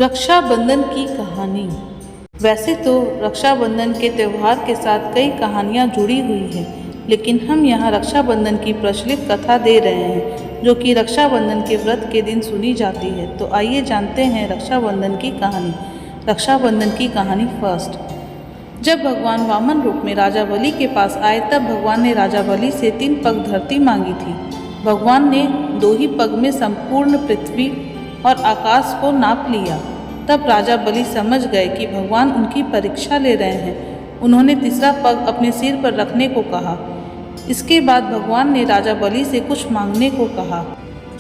रक्षाबंधन की कहानी। वैसे तो रक्षाबंधन के त्यौहार के साथ कई कहानियाँ जुड़ी हुई हैं, लेकिन हम यहाँ रक्षाबंधन की प्रचलित कथा दे रहे हैं जो कि रक्षाबंधन के व्रत के दिन सुनी जाती है। तो आइए जानते हैं रक्षाबंधन की कहानी। रक्षाबंधन की कहानी फर्स्ट। जब भगवान वामन रूप में राजा बलि के पास आए तब भगवान ने राजा बलि से 3 पग धरती मांगी थी। भगवान ने 2 ही पग में संपूर्ण पृथ्वी और आकाश को नाप लिया। तब राजा बलि समझ गए कि भगवान उनकी परीक्षा ले रहे हैं। उन्होंने तीसरा पग अपने सिर पर रखने को कहा। इसके बाद भगवान ने राजा बलि से कुछ मांगने को कहा।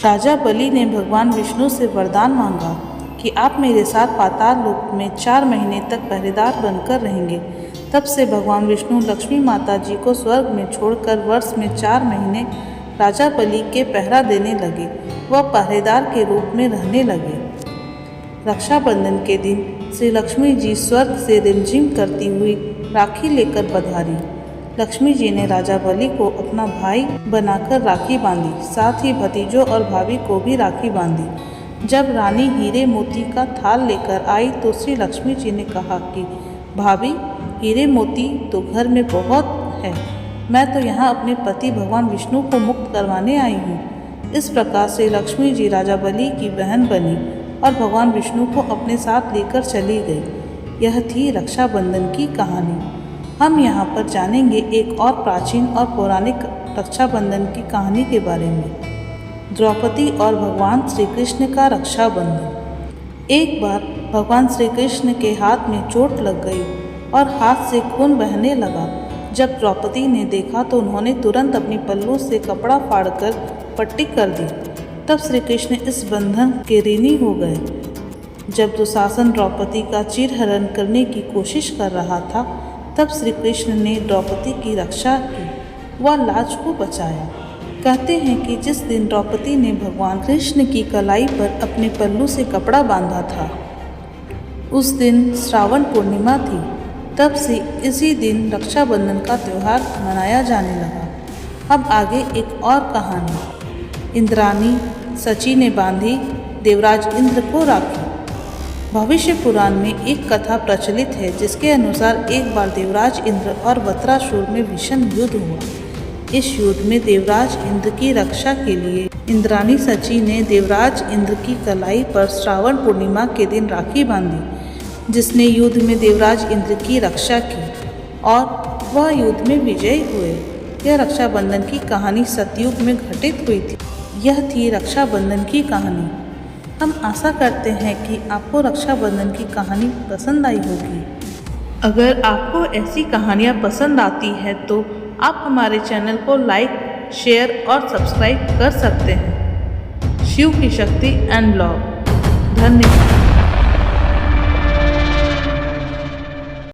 राजा बलि ने भगवान विष्णु से वरदान मांगा कि आप मेरे साथ पाताल लोक में 4 महीने तक पहरेदार बनकर रहेंगे। तब से भगवान विष्णु लक्ष्मी माता जी को स्वर्ग में छोड़कर वर्ष में 4 महीने राजा बलि के पहरा देने लगे। वह पहरेदार के रूप में रहने लगे। रक्षाबंधन के दिन श्री लक्ष्मी जी स्वर्ग से रिमझिम करती हुई राखी लेकर पधारी। लक्ष्मी जी ने राजा बलि को अपना भाई बनाकर राखी बांधी, साथ ही भतीजों और भाभी को भी राखी बांधी। जब रानी हीरे मोती का थाल लेकर आई तो श्री लक्ष्मी जी ने कहा कि भाभी, हीरे मोती तो घर में बहुत है, मैं तो यहाँ अपने पति भगवान विष्णु को मुक्त करवाने आई हूँ। इस प्रकार से लक्ष्मी जी राजा बलि की बहन बनी और भगवान विष्णु को अपने साथ लेकर चली गई। यह थी रक्षाबंधन की कहानी। हम यहाँ पर जानेंगे एक और प्राचीन और पौराणिक रक्षाबंधन की कहानी के बारे में। द्रौपदी और भगवान श्री कृष्ण का रक्षाबंधन। एक बार भगवान श्री कृष्ण के हाथ में चोट लग गई और हाथ से खून बहने लगा। जब द्रौपदी ने देखा तो उन्होंने तुरंत अपनी पल्लू से कपड़ा फाड़कर पट्टी कर दी। तब श्री कृष्ण इस बंधन के ऋणी हो गए। जब दुशासन द्रौपदी का चिरहरण करने की कोशिश कर रहा था तब श्री कृष्ण ने द्रौपदी की रक्षा की व लाज को बचाया। कहते हैं कि जिस दिन द्रौपदी ने भगवान कृष्ण की कलाई पर अपने पल्लू से कपड़ा बांधा था उस दिन श्रावण पूर्णिमा थी। तब से इसी दिन रक्षाबंधन का त्यौहार मनाया जाने लगा। अब आगे एक और कहानी। इंद्रानी सची ने बांधी देवराज इंद्र को राखी। भविष्य पुराण में एक कथा प्रचलित है जिसके अनुसार एक बार देवराज इंद्र और वत्रासुर में भीषण युद्ध हुआ। इस युद्ध में देवराज इंद्र की रक्षा के लिए इंद्रानी सची ने देवराज इंद्र की कलाई पर श्रावण पूर्णिमा के दिन राखी बांधी, जिसने युद्ध में देवराज इंद्र की रक्षा की और वह युद्ध में विजयी हुए। यह रक्षाबंधन की कहानी सतयुग में घटित हुई थी। यह थी रक्षाबंधन की कहानी। हम आशा करते हैं कि आपको रक्षाबंधन की कहानी पसंद आई होगी। अगर आपको ऐसी कहानियाँ पसंद आती हैं तो आप हमारे चैनल को लाइक, शेयर और सब्सक्राइब कर सकते हैं। शिव की शक्ति एंड लव। धन्यवाद।